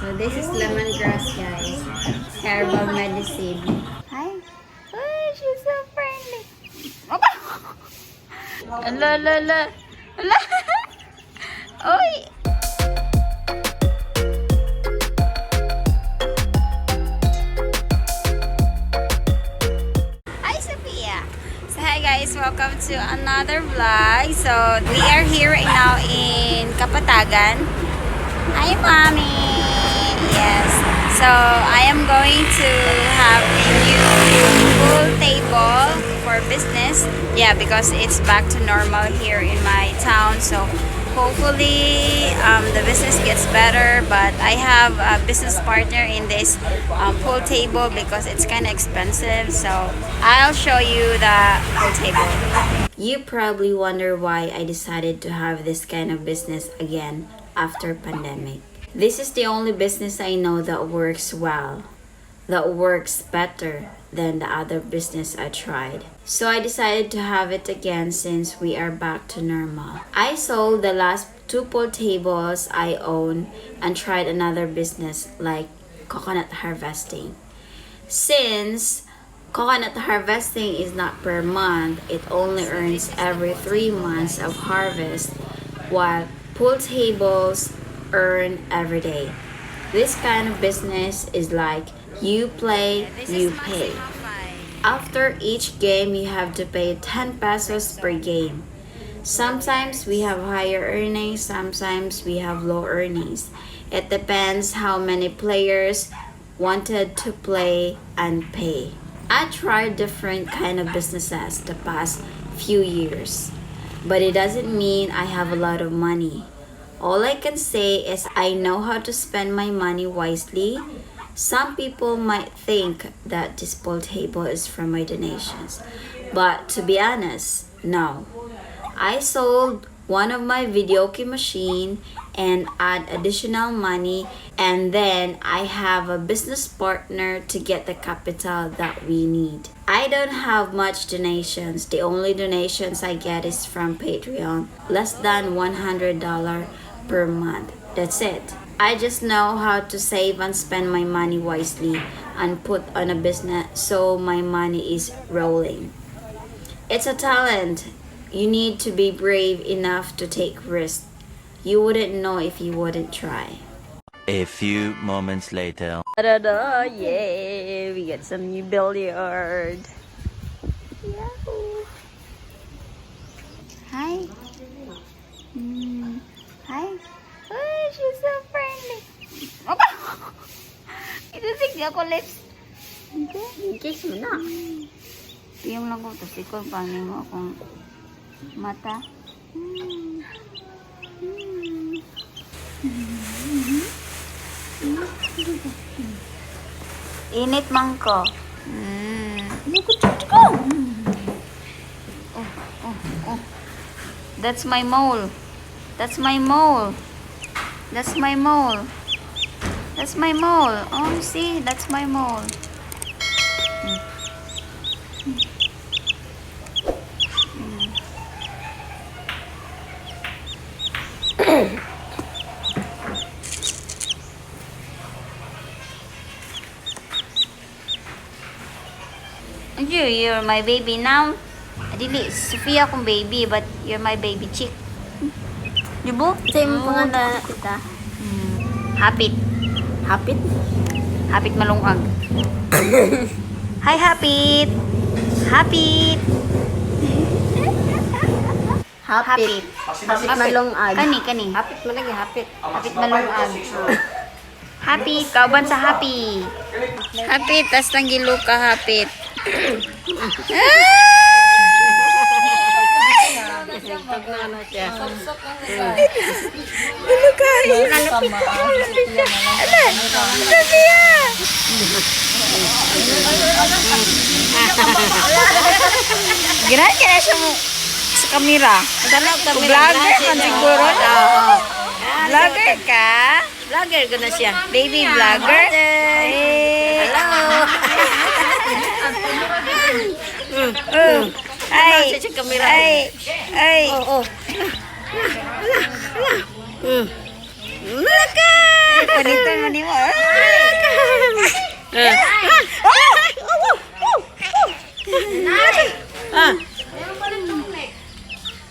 So this is lemongrass, guys. Herbal medicine. Hi. Oh, she's so friendly. Ala, ala, ala. Ala. Oy. Hi, Sophia. So hi guys, welcome to another vlog. So we are here right now in Kapatagan. Hi, mommy. Yes. So I am going to have a new pool table for business. Yeah, because it's back to normal here in my town. So hopefully the business gets better. But I have a business partner in this pool table because it's kind of expensive. So I'll show you the pool table. You probably wonder why I decided to have this kind of business again after pandemic. This is the only business I know that works well, that works better than the other business I tried. So I decided to have it again since we are back to normal. I sold the last 2 pool tables I own and tried another business like coconut harvesting. Since coconut harvesting is not per month, it only earns every 3 months of harvest, while pool tables earn every day. This kind of business is like you play, you pay. After each game, you have to pay 10 pesos per game. Sometimes we have higher earnings, sometimes we have low earnings. It depends how many players wanted to play and pay. I tried different kind of businesses the past few years, but it doesn't mean I have a lot of money. All I can say is I know how to spend my money wisely. Some people might think that this pool table is from my donations, but to be honest, no. I sold one of my videoke machine and add additional money, and then I have a business partner to get the capital that we need. I don't have much donations. The only donations I get is from Patreon, less than $100 per month. That's it. I just know how to save and spend my money wisely and put on a business so my money is rolling. It's a talent. You need to be brave enough to take risks. You wouldn't know if you wouldn't try. A few moments later. Ta-da-da! Yay! We got some new billiard. Yahoo! Hi. Hi. Oh, she's so friendly. Itusik niya ako lips. Kiss mo na. Piyong lang ko. Tapos ikaw pangin mo akong mata. Init man ko. Oh. That's my mole. That's my mole. That's my mole. That's my mole. Oh, see? That's my mole. You're my baby now. Adili, Sophia akong baby, but you're my baby chick. Diba? Same pangalan kita. Hapit. Hapit? Hapit malungag. Hi, Hapit. Hapit. Hapit. Hapit malungag. Kani. Hapit malagi, hapit. Hapit malungag. Hapit, kauban sa happy. Hapit, tas tanggilo ka, hapit. Pag na ano siya. Ano kayo? Ala, Sophia! Ginahan ka na siya mo sa kamera. Vlogger ka siguro na. Vlogger ka? Vlogger ko na siya. Baby vlogger? Hello! Ay! Sa kamera. Ay! Oo. Malaka! Palitan mo ni mo.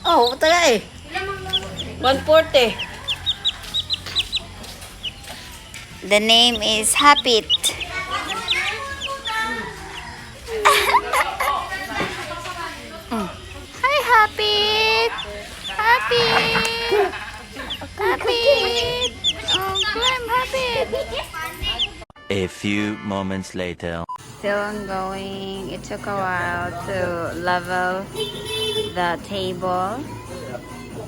Oh, taga eh. 140. The name is Hapit. Hi, Hapit. Hapit. Hapit. Oh, climb, Hapit. A few moments later. Still ongoing. It took a while to level the table.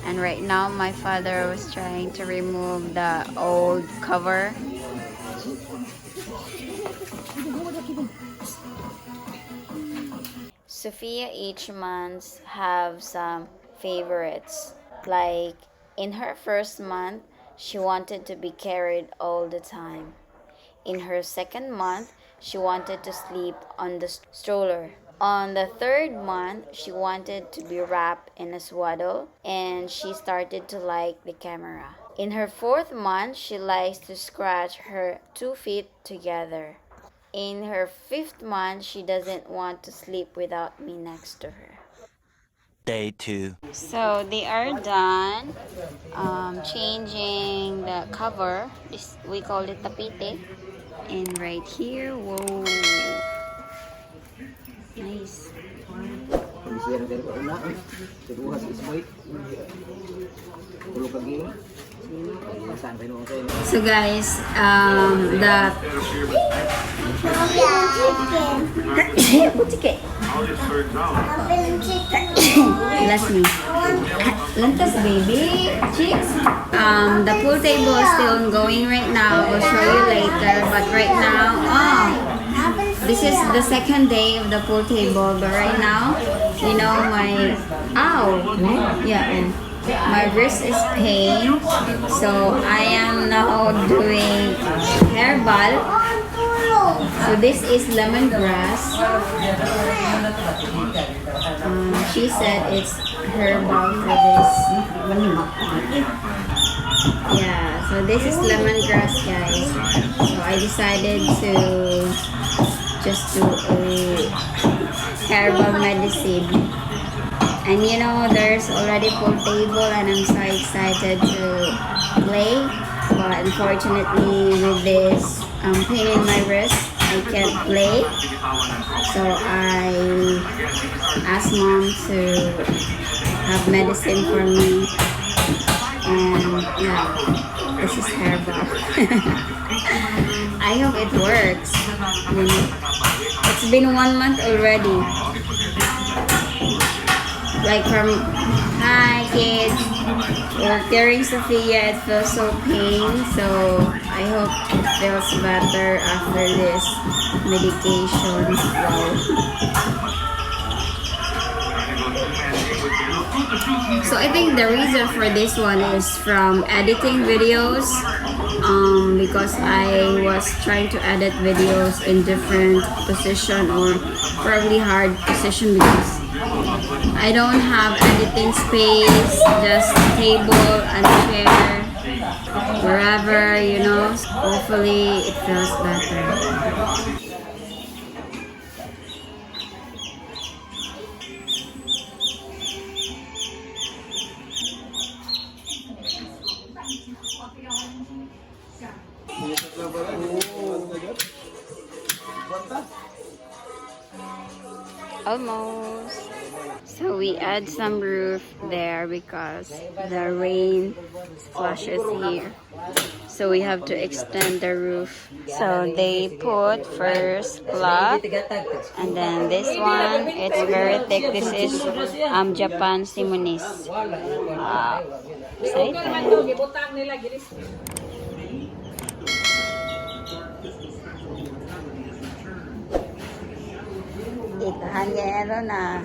And right now, my father was trying to remove the old cover. Sophia each month have some favorites. Like in her first month, she wanted to be carried all the time. In her second month, she wanted to sleep on the stroller. On the third month, she wanted to be wrapped in a swaddle and she started to like the camera. In her fourth month, she likes to scratch her 2 feet together. In her fifth month, she doesn't want to sleep without me next to her. Day 2. So they are done changing the cover. We call it tapite. And right here, whoa, nice. So guys, the last me. Lantas baby chicks. The pool table is still ongoing right now. I'll show you later. But right now, this is the second day of the pool table. But right now, you know my my wrist is pain, so I am now doing herbal. So this is lemongrass. She said it's herbal for this. Yeah, so this is lemongrass, guys. So I decided to just do a herbal medicine. And you know, there's already pool table and I'm so excited to play. But unfortunately, with this pain in my wrist, I can't play. So I asked mom to have medicine for me. And yeah, this is herbal. I hope it works. You know, it's been 1 month already. Like from, hi kids, we're carrying Sophia, it feels so pain, so I hope it feels better after this medication. So I think the reason for this one is from editing videos, because I was trying to edit videos in different position or probably hard position because I don't have editing space, just table and chair, wherever, you know. Hopefully it feels better. Almost. So we add some roof there because the rain splashes here. So we have to extend the roof. So they put first block and then this one, it's very thick. This is Japan Simonis. Wow. Excited. Itahan niya na.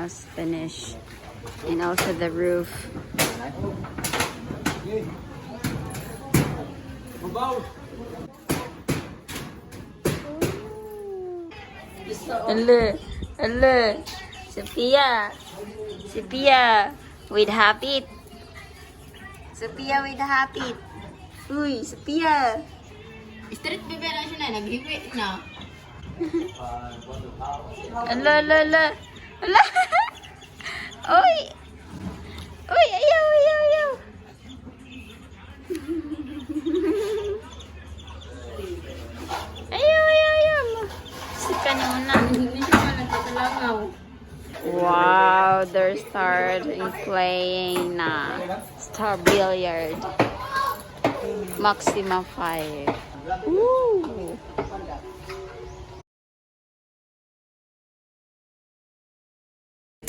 must finish. And also the roof. Hello, Sophia with habit. Sophia with habit. Uy, Sophia. Street bebe na siya na, naghiwi na. Ala. Uy, ayaw. Ayaw. Sika niyo na. Hindi siya na nagtatalangaw. Wow, they're starting playing na star billiard. Maximum 5. Woo!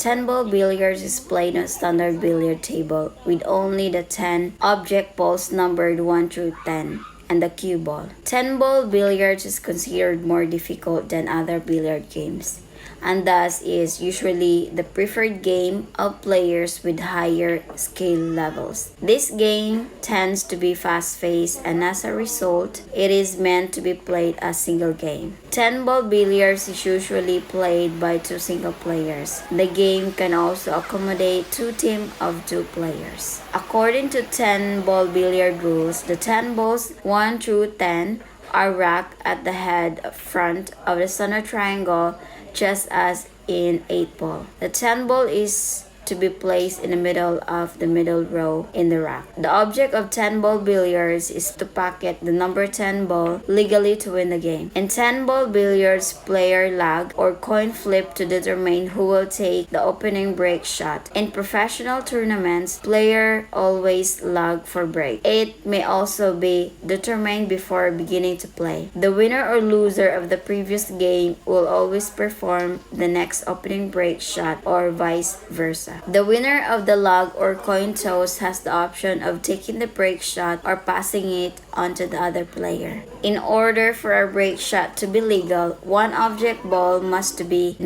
Ten-ball billiards is played on a standard billiard table with only the 10 object balls numbered 1 through 10 and the cue ball. 10-ball billiards is considered more difficult than other billiard games, and thus is usually the preferred game of players with higher skill levels. This game tends to be fast-paced, and as a result, it is meant to be played as single game. 10-ball billiards is usually played by 2 single players. The game can also accommodate 2 teams of 2 players. According to 10-ball billiard rules, the 10 balls 1 through 10 are racked at the head front of the center triangle, just as in 8 ball. The 10 ball is to be placed in the middle of the middle row in the rack. The object of 10 ball billiards is to pocket the number 10 ball legally to win the game. In 10 ball billiards, player lag or coin flip to determine who will take the opening break shot. In professional tournaments, player always lag for break. It may also be determined before beginning to play. The winner or loser of the previous game will always perform the next opening break shot or vice versa. The winner of the log or coin toss has the option of taking the break shot or passing it on to the other player. In order for a break shot to be legal, one object ball must be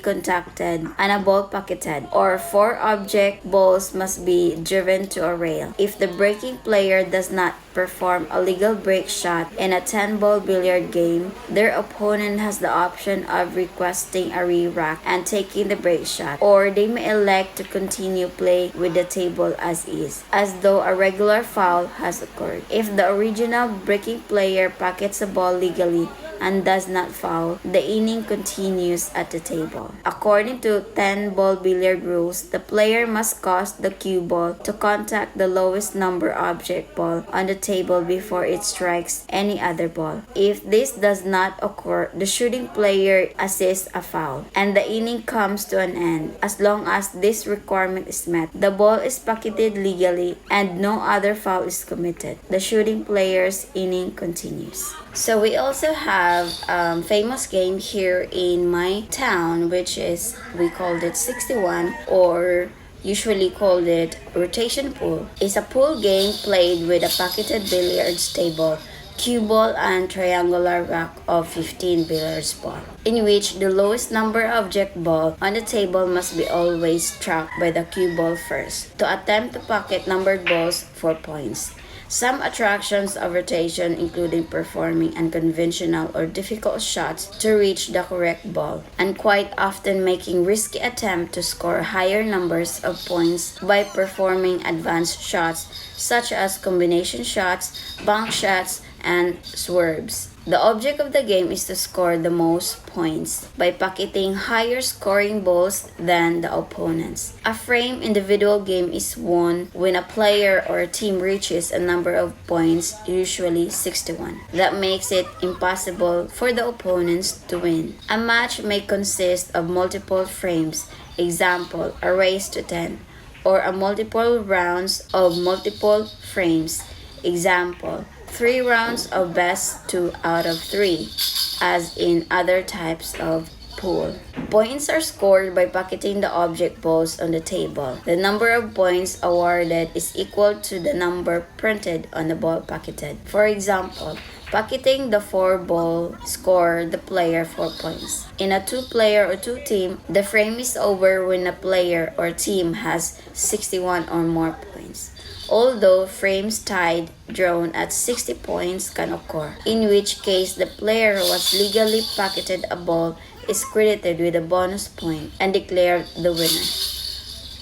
contacted and a ball pocketed, or 4 object balls must be driven to a rail. If the breaking player does not perform a legal break shot in a 10-ball billiard game, their opponent has the option of requesting a re-rack and taking the break shot, or they may elect to continue play with the table as is, as though a regular foul has occurred. If the original breaking player pockets the ball legally and does not foul, the inning continues at the table. According to 10-ball billiard rules, the player must cause the cue ball to contact the lowest number object ball on the table before it strikes any other ball. If this does not occur, the shooting player assists a foul, and the inning comes to an end. As long as this requirement is met, the ball is pocketed legally and no other foul is committed. The shooting player's inning continues. So we also have famous game here in my town, which is, we called it 61, or usually called it rotation pool. It's a pool game played with a pocketed billiards table, cue ball, and triangular rack of 15 billiards ball, in which the lowest number object ball on the table must be always struck by the cue ball first, to attempt to pocket numbered balls for points. Some attractions of rotation including performing unconventional or difficult shots to reach the correct ball, and quite often making risky attempts to score higher numbers of points by performing advanced shots such as combination shots, bank shots, and swerves. The object of the game is to score the most points by pocketing higher scoring balls than the opponents. A frame individual game is won when a player or a team reaches a number of points, usually 61. That makes it impossible for the opponents to win. A match may consist of multiple frames, example, a race to 10, or a multiple rounds of multiple frames, example, 3 rounds of best 2 out of 3, as in other types of pool. Points are scored by pocketing the object balls on the table. The number of points awarded is equal to the number printed on the ball pocketed. For example, Pocketing the 4 ball score the player 4 points. In a 2-player or 2-team, the frame is over when a player or team has 61 or more points. Although frames tied, drawn at 60 points can occur, in which case the player who has legally pocketed a ball is credited with a bonus point and declared the winner.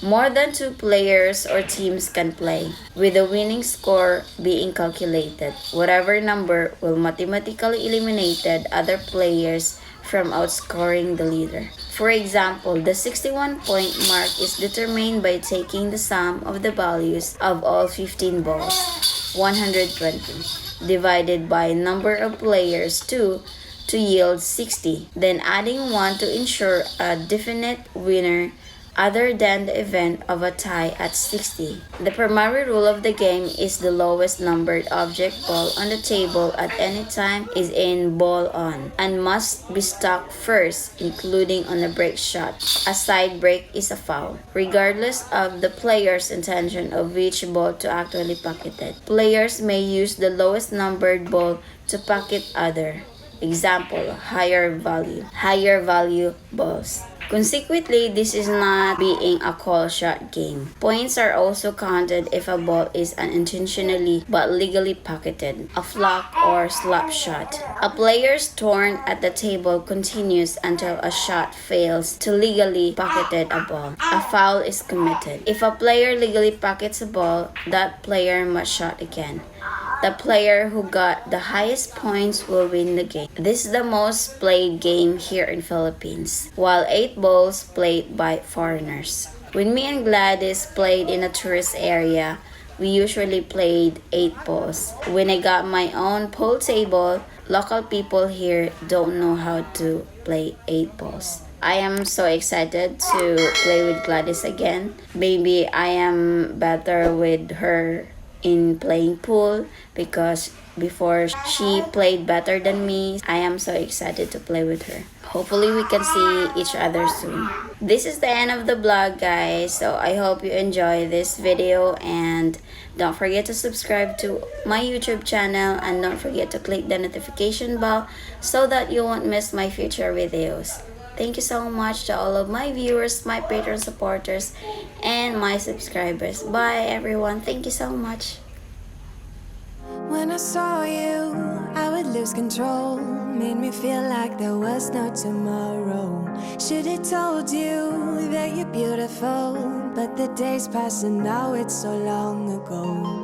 More than 2 players or teams can play, with the winning score being calculated. Whatever number will mathematically eliminate other players from outscoring the leader. For example, the 61-point mark is determined by taking the sum of the values of all 15 balls, 120, divided by number of players 2 to yield 60, then adding 1 to ensure a definite winner other than the event of a tie at 60. The primary rule of the game is the lowest numbered object ball on the table at any time is in ball on and must be struck first, including on a break shot. A side break is a foul, regardless of the player's intention of which ball to actually pocket it. Players may use the lowest numbered ball to pocket other. Example, higher value balls. Consequently, this is not being a call shot game. Points are also counted if a ball is unintentionally but legally pocketed, a flock or slap shot. A player's turn at the table continues until a shot fails to legally pocketed a ball. A foul is committed. If a player legally pockets a ball, that player must shot again. The player who got the highest points will win the game. This is the most played game here in Philippines, while 8 balls played by foreigners. When me and Gladys played in a tourist area, we usually played 8 balls. When I got my own pool table, local people here don't know how to play 8 balls. I am so excited to play with Gladys again. Maybe I am better with her in playing pool because before she played better than me. I am so excited to play with her. Hopefully we can see each other soon. This is the end of the vlog, guys, so I hope you enjoy this video and don't forget to subscribe to my YouTube channel and don't forget to click the notification bell so that you won't miss my future videos. Thank you so much to all of my viewers, my Patreon supporters, and my subscribers. Bye, everyone. Thank you so much. When I saw you, I would lose control. Made me feel like there was no tomorrow. Should've told you that you're beautiful, but the days pass and now it's so long ago.